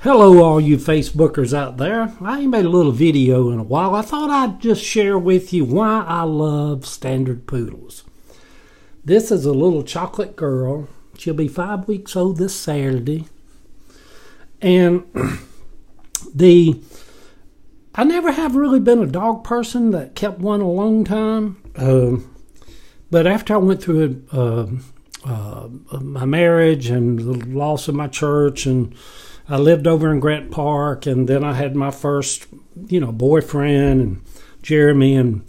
Hello all you Facebookers out there. I ain't made a little video in a while. I thought I'd just share with you why I love Standard Poodles. This is a little chocolate girl. She'll be 5 weeks old this Saturday. And I never have really been a dog person that kept one a long time. But after I went through my marriage and the loss of my church, and I lived over in Grant Park, and then I had my first, boyfriend, and Jeremy, and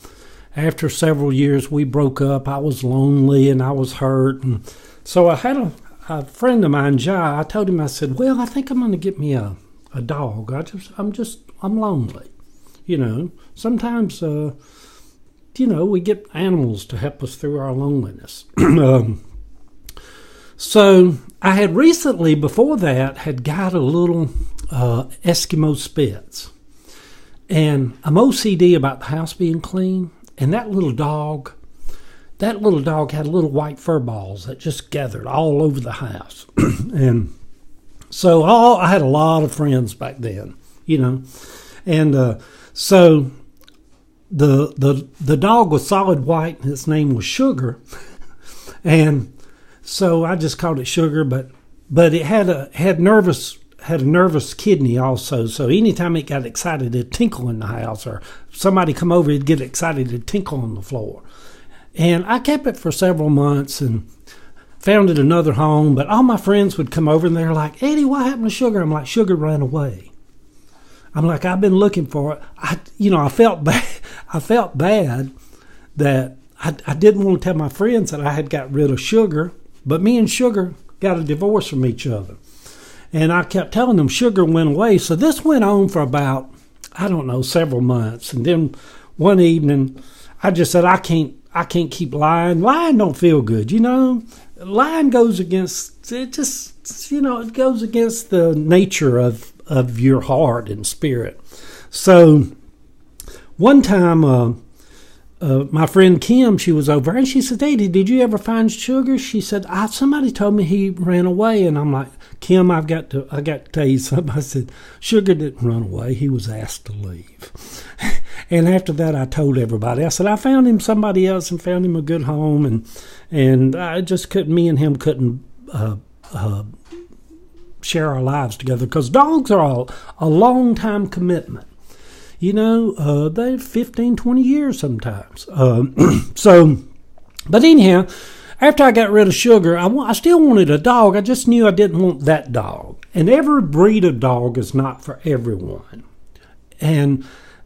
after several years we broke up. I was lonely and I was hurt, and so I had a friend of mine, Jai. I told him, I said, well, I think I'm going to get me a dog. I'm lonely. Sometimes, we get animals to help us through our loneliness. So I had recently, before that, had got a little Eskimo Spitz. And I'm OCD about the house being clean. And that little dog had little white fur balls that just gathered all over the house. And so I had a lot of friends back then, And so the dog was solid white, and its name was Sugar. And so I just called it Sugar, but it had a nervous kidney also. So anytime it got excited, it'd tinkle in the house, or somebody come over, it'd get excited, it'd tinkle on the floor. And I kept it for several months and found it another home. But all my friends would come over and they're like, Eddie, what happened to Sugar? I'm like, Sugar ran away. I'm like, I've been looking for it. I felt bad. I felt bad that I didn't want to tell my friends that I had got rid of Sugar. But me and Sugar got a divorce from each other. And I kept telling them Sugar went away. So this went on for about, several months. And then one evening, I just said, I can't keep lying. Lying don't feel good, Lying goes against, it goes against the nature of your heart and spirit. So one time, my friend Kim, she was over, and she said, Eddie, did you ever find Sugar? She said, somebody told me he ran away. And I'm like, Kim, I got to tell you something. I said, Sugar didn't run away. He was asked to leave. And after that, I told everybody. I said, I found him somebody else and found him a good home. And I just me and him couldn't share our lives together, because dogs are a long time commitment. They're 15, 20 years sometimes. But anyhow, after I got rid of Sugar, I still wanted a dog. I just knew I didn't want that dog. And every breed of dog is not for everyone. And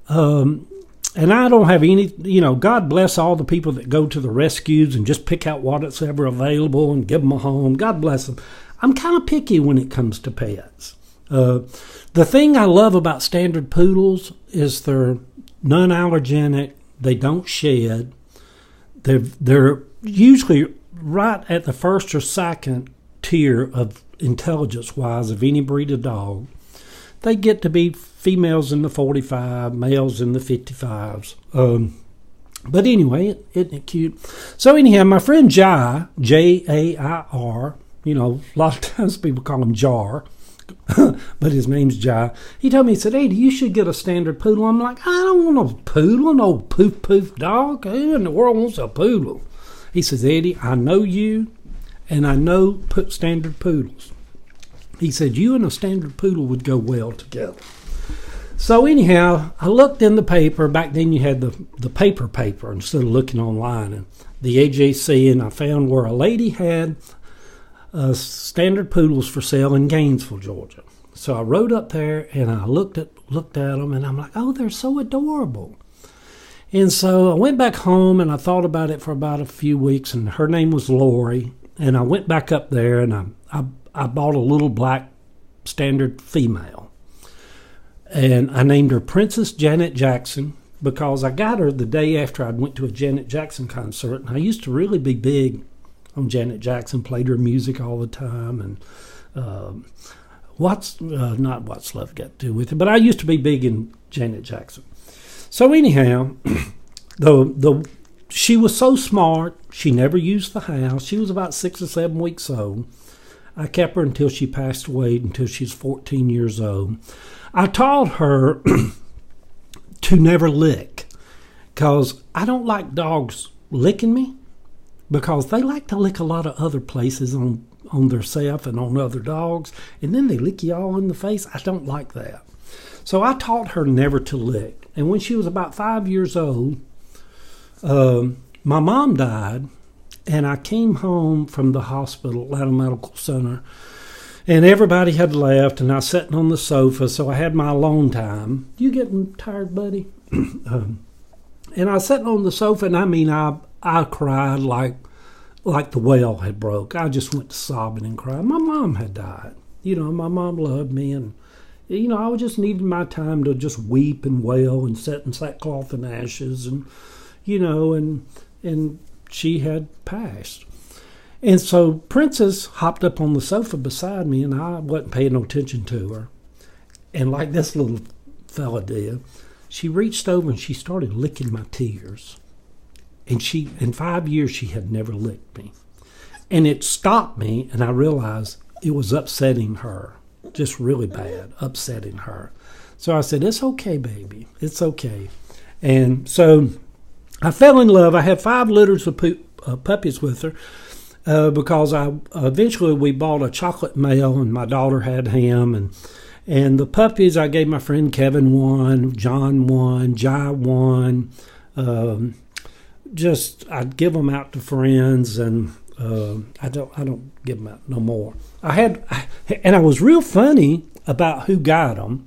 I don't have any, God bless all the people that go to the rescues and just pick out what's ever available and give them a home. God bless them. I'm kind of picky when it comes to pets. The thing I love about Standard Poodles is they're non-allergenic. They don't shed. They're usually right at the first or second tier of intelligence-wise of any breed of dog. They get to be females in the 45, males in the 55s. But anyway, isn't it cute? So anyhow, my friend Jai, Jair, a lot of times people call him Jar, but his name's Jai. He told me, he said, Eddie, you should get a Standard Poodle. I'm like, I don't want a poodle, an old poof dog. Who in the world wants a poodle? He says, Eddie, I know you, and I know Standard Poodles. He said, you and a Standard Poodle would go well together. So anyhow, I looked in the paper. Back then you had the paper instead of looking online, and the AJC, and I found where a lady had Standard Poodles for sale in Gainesville, Georgia. So I rode up there and I looked at them, and I'm like, oh, they're so adorable. And so I went back home and I thought about it for about a few weeks, and her name was Lori. And I went back up there and I bought a little black Standard female. And I named her Princess Janet Jackson, because I got her the day after I went to a Janet Jackson concert. And I used to really be big on Janet Jackson, played her music all the time, and not what's love got to do with it, but I used to be big in Janet Jackson. So anyhow, she was so smart, she never used the house. She was about 6 or 7 weeks old. I kept her until she passed away, until she's 14 years old. I taught her to never lick, because I don't like dogs licking me, because they like to lick a lot of other places on theirself and on other dogs, and then they lick you all in the face. I don't like that. So I taught her never to lick. And when she was about 5 years old, my mom died, and I came home from the hospital, Atlanta Medical Center, and everybody had left, and I was sitting on the sofa, so I had my alone time. You getting tired, buddy? And I was sitting on the sofa, and I cried like the well had broke. I just went to sobbing and crying. My mom had died. My mom loved me, and I was just needing my time to just weep and wail and sit in sackcloth and ashes, and and she had passed. And so Princess hopped up on the sofa beside me, and I wasn't paying no attention to her. And like this little fella did, she reached over and she started licking my tears. And in 5 years, she had never licked me. And it stopped me, and I realized it was upsetting her, just really bad, upsetting her. So I said, "It's okay, baby. It's okay." And so I fell in love. I had 5 litters of puppies with her because eventually we bought a chocolate male, and my daughter had him. And the puppies, I gave my friend Kevin one, John one, Jai one. I'd give them out to friends, and I don't give them out no more. And I was real funny about who got them.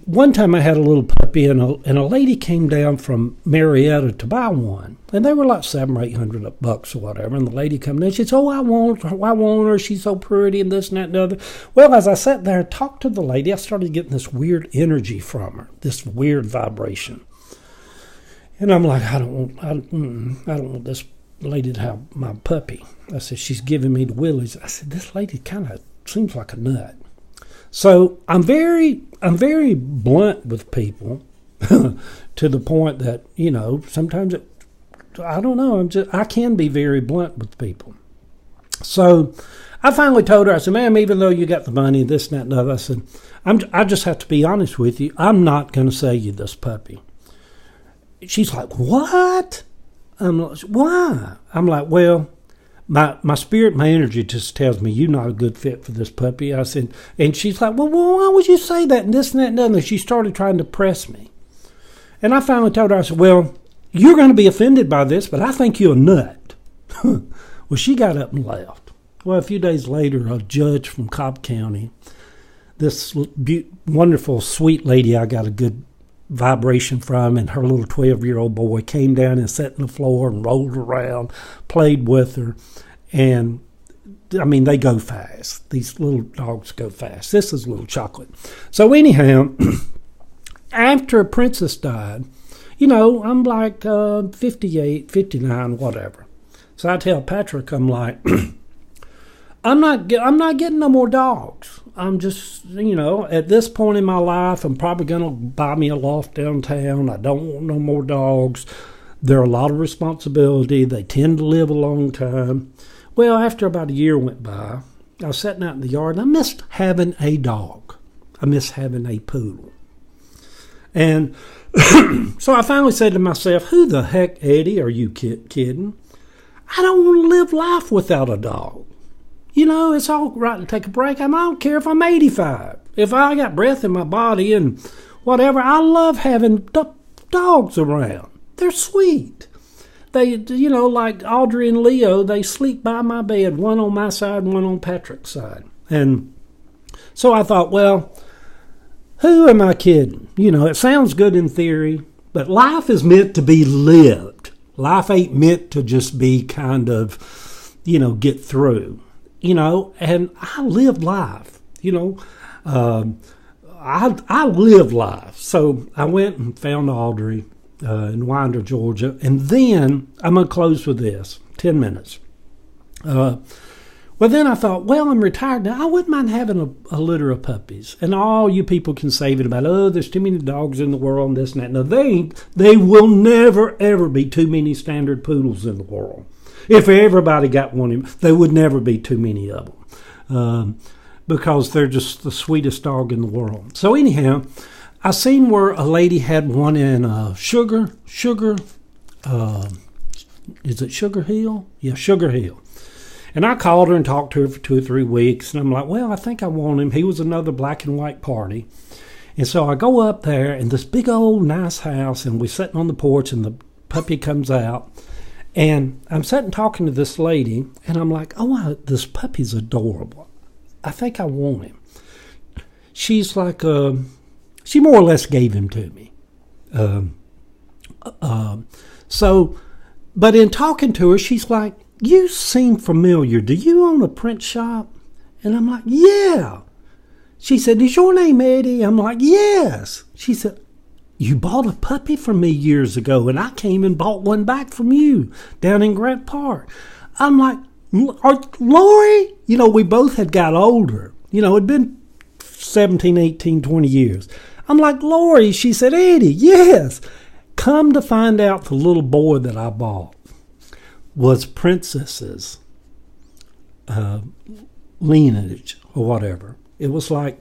One time I had a little puppy, and a lady came down from Marietta to buy one, and they were like $700 or $800 or whatever. And the lady come in, she said, "Oh, I want her. She's so pretty," and this and that and the other. Well, as I sat there and talked to the lady, I started getting this weird energy from her, this weird vibration. And I'm like, I don't want this lady to have my puppy. I said, "She's giving me the willies." I said, "This lady kind of seems like a nut." So I'm very blunt with people to the point that, sometimes I can be very blunt with people. So I finally told her, I said, "Ma'am, even though you got the money, this and that and the other," I said, I just have to be honest with you. I'm not going to sell you this puppy. She's like, "What?" I'm like, "Why?" I'm like, "Well, my spirit, my energy just tells me you're not a good fit for this puppy." I said, and she's like, well, why would you say that? And this and that and other. She started trying to press me. And I finally told her, I said, "Well, you're going to be offended by this, but I think you're a nut." Well, she got up and left. Well, a few days later, a judge from Cobb County, this wonderful, sweet lady I got a good vibration from, and her little 12-year-old boy came down and sat on the floor and rolled around, played with her. And they go fast. These little dogs go fast. This is Little Chocolate. So anyhow, after Princess died, I'm like 58, 59, whatever. So I tell Patrick, I'm like, I'm not getting no more dogs. I'm just, at this point in my life, I'm probably going to buy me a loft downtown. I don't want no more dogs. They're a lot of responsibility. They tend to live a long time. Well, after about a year went by, I was sitting out in the yard, and I missed having a dog. I missed having a poodle. And so I finally said to myself, "Who the heck, Eddie, are you kidding? I don't want to live life without a dog. It's all right to take a break. I don't care if I'm 85. If I got breath in my body and whatever, I love having dogs around. They're sweet. They, like Audrey and Leo, they sleep by my bed, one on my side, one on Patrick's side." And so I thought, well, who am I kidding? It sounds good in theory, but life is meant to be lived. Life ain't meant to just be kind of, get through. And I live life, I live life. So I went and found Audrey in Winder, Georgia. And then, I'm going to close with this, 10 minutes. Well, then I thought, well, I'm retired now. I wouldn't mind having a litter of puppies. And all you people can say it about, there's too many dogs in the world and this and that. No, they will never, ever be too many Standard Poodles in the world. If everybody got one, there would never be too many of them, because they're just the sweetest dog in the world. So anyhow, I seen where a lady had one in Sugar, is it Sugar Hill? Yeah, Sugar Hill. And I called her and talked to her for 2 or 3 weeks. And I'm like, well, I think I want him. He was another black and white party. And so I go up there in this big old nice house, and we're sitting on the porch, and the puppy comes out. And I'm sitting talking to this lady, and I'm like, oh, this puppy's adorable. I think I want him. She's like, she more or less gave him to me. But in talking to her, she's like, you seem familiar. Do you own a print shop? And I'm like, yeah. She said, is your name Eddie? I'm like, yes. She said, you bought a puppy from me years ago, and I came and bought one back from you down in Grant Park. I'm like, Lori? You know, we both had got older. You know, it'd been 17, 18, 20 years. I'm like, Lori? She said, Eddie, yes. Come to find out, the little boy that I bought was Princess's lineage or whatever. It was like,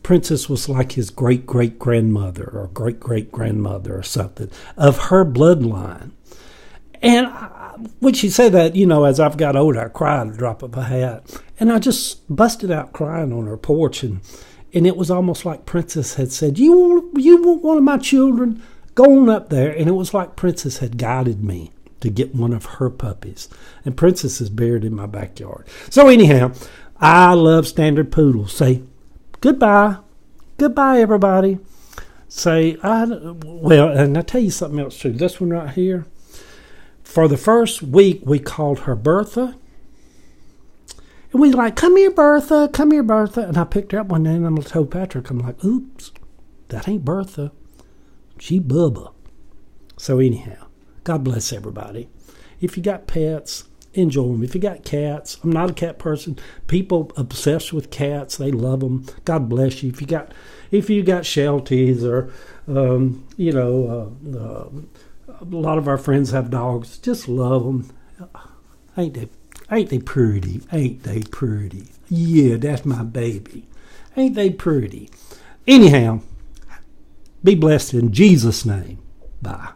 Princess was like his great-great-grandmother or great-great-grandmother or something of her bloodline. And when she said that, you know, as I've got older, I cried at the drop of a hat. And I just busted out crying on her porch. And it was almost like Princess had said, you want one of my children? Go on up there. And it was like Princess had guided me to get one of her puppies. And Princess is buried in my backyard. So anyhow, I love Standard Poodles. Say goodbye. Goodbye, everybody. Say, and I'll tell you something else too. This one right here. For the first week, we called her Bertha. And we like, come here, Bertha. Come here, Bertha. And I picked her up one day, and I told Patrick, I'm like, oops, that ain't Bertha. She Bubba. So anyhow, God bless everybody. If you got pets, enjoy them. If you got cats, I'm not a cat person. People obsessed with cats, they love them. God bless you. If you got Shelties or a lot of our friends have dogs, just love them. Ain't they pretty? Ain't they pretty? Yeah, that's my baby. Ain't they pretty? Anyhow, be blessed in Jesus' name. Bye.